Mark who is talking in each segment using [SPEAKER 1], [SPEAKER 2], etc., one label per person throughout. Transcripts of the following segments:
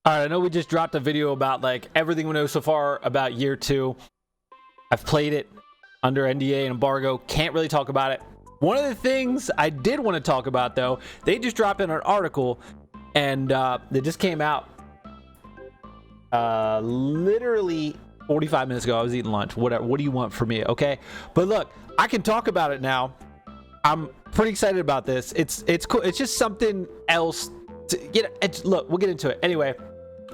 [SPEAKER 1] All right, I know we just dropped a video about like everything we know so far about year 2. I've played it under NDA and embargo. Can't really talk about it. One of the things I did want to talk about, though, they just dropped in an article, and it just came out literally 45 minutes ago. I was eating lunch. Whatever. What do you want from me? Okay, but look, I can talk about it now. I'm pretty excited about this. It's cool. It's just something else. Look, we'll get into it anyway.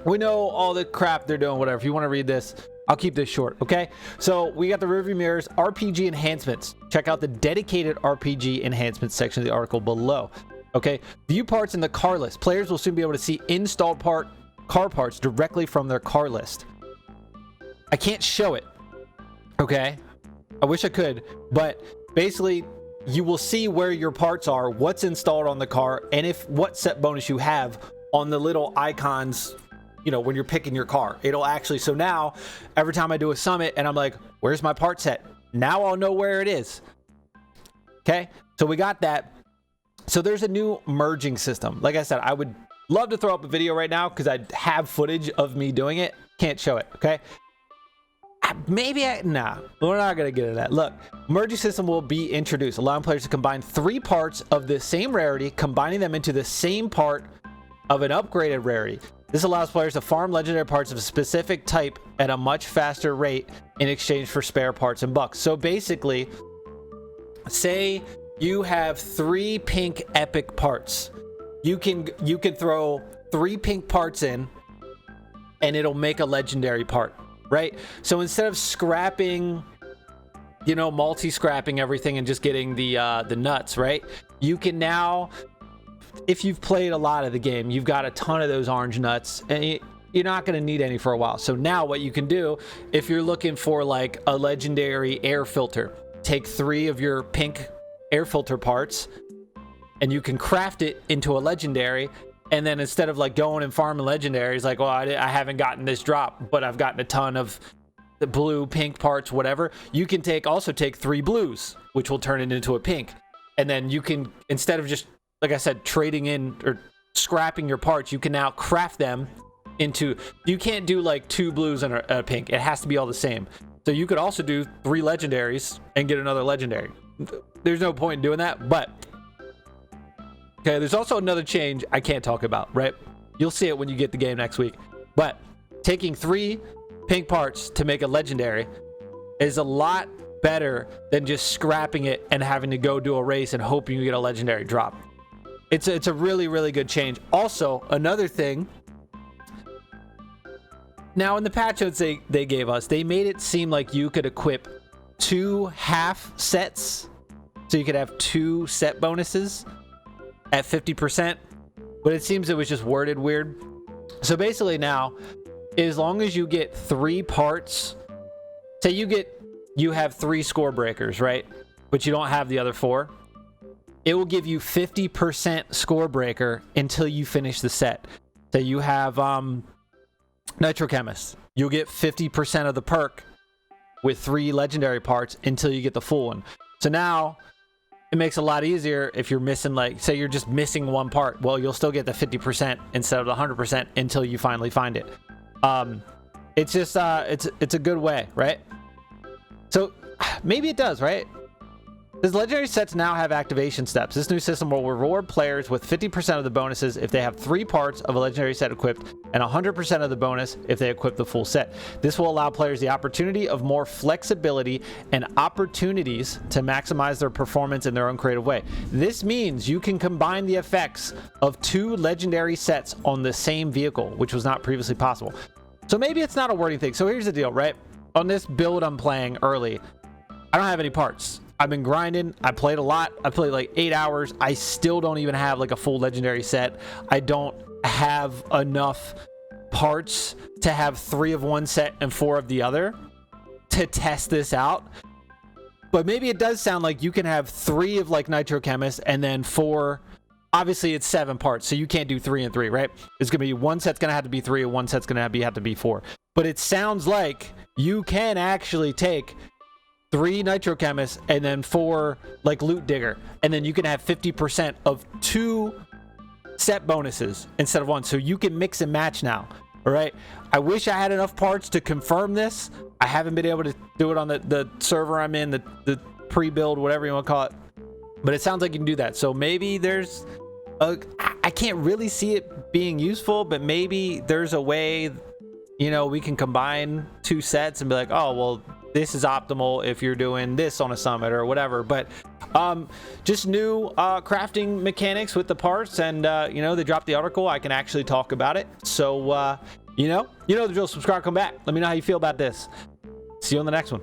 [SPEAKER 1] We know all the crap they're doing. Whatever. If you want to read this, I'll keep this short, okay? So we got the rearview mirrors, RPG enhancements. Check out the dedicated RPG enhancements section of the article below, okay? View parts in the car list. Players will soon be able to see installed car parts directly from their car list. I can't show it, okay? I wish I could, but basically, you will see where your parts are, what's installed on the car, and what set bonus you have on the little icons. You know, when you're picking your car, it'll actually, so now every time I do a summit and I'm like, where's my part set? Now I'll know where it is. Okay, so we got that. So there's a new merging system. Like I said, I would love to throw up a video right now because I have footage of me doing it. Can't show it. Okay, nah, we're not gonna get into that. Look, merging system will be introduced, allowing players to combine 3 parts of the same rarity, combining them into the same part of an upgraded rarity. This allows players to farm legendary parts of a specific type at a much faster rate in exchange for spare parts and bucks. So basically, say you have 3 pink epic parts. You can throw 3 pink parts in and it'll make a legendary part, right? So instead of scrapping, you know, multi-scrapping everything and just getting the nuts, right? You can now, if you've played a lot of the game, you've got a ton of those orange nuts, and you're not going to need any for a while. So now what you can do, if you're looking for like a legendary air filter, take 3 of your pink air filter parts and you can craft it into a legendary. And then instead of like going and farming legendaries, like, well, I haven't gotten this drop, but I've gotten a ton of the blue, pink parts, whatever. You can also take 3 blues, which will turn it into a pink. And then you can, instead of just, like I said, trading in or scrapping your parts, you can now craft them into, you can't do like 2 blues and a pink. It has to be all the same. So you could also do 3 legendaries and get another legendary. There's no point in doing that, but okay, there's also another change I can't talk about, right? You'll see it when you get the game next week. But taking 3 pink parts to make a legendary is a lot better than just scrapping it and having to go do a race and hoping you get a legendary drop. It's a really, really good change. Also, another thing, now in the patch notes they gave us, they made it seem like you could equip 2 half sets, so you could have 2 set bonuses at 50%, but it seems it was just worded weird. So basically now, as long as you get 3 parts, say you have 3 score breakers, right? But you don't have the other 4. It will give you 50% score breaker until you finish the set. So you have Nitrochemist. You'll get 50% of the perk with 3 legendary parts until you get the full one. So now it makes it a lot easier if you're missing, like, say you're just missing 1 part. Well, you'll still get the 50% instead of the 100% until you finally find it. It's just it's a good way, right? So maybe it does, right? Does legendary sets now have activation steps? This new system will reward players with 50% of the bonuses if they have 3 parts of a legendary set equipped, and 100% of the bonus if they equip the full set. This will allow players the opportunity of more flexibility and opportunities to maximize their performance in their own creative way. This means you can combine the effects of 2 legendary sets on the same vehicle, which was not previously possible. So maybe it's not a wording thing. So here's the deal, right? On this build I'm playing early, I don't have any parts. I've been grinding. I played a lot. I played like 8 hours. I still don't even have like a full legendary set. I don't have enough parts to have 3 of one set and 4 of the other to test this out. But maybe it does sound like you can have 3 of like Nitrochemist and then 4. Obviously it's 7 parts, so you can't do 3 and 3, right? It's gonna be one set's gonna have to be 3 and one set's gonna have to be 4. But it sounds like you can actually take 3 Nitrochemists and then 4 like Loot Digger, and then you can have 50% of 2 set bonuses instead of one, so you can mix and match now. All right, I wish I had enough parts to confirm this. I haven't been able to do it on the server I'm in, the pre-build, whatever you want to call it, but it sounds like you can do that. So maybe there's I can't really see it being useful, but maybe there's a way, you know, we can combine two sets and be like, oh well, this is optimal if you're doing this on a summit or whatever. But just new crafting mechanics with the parts, and you know, they dropped the article. I can actually talk about it. So you know the drill. Subscribe, come back, let me know how you feel about this. See you on the next one.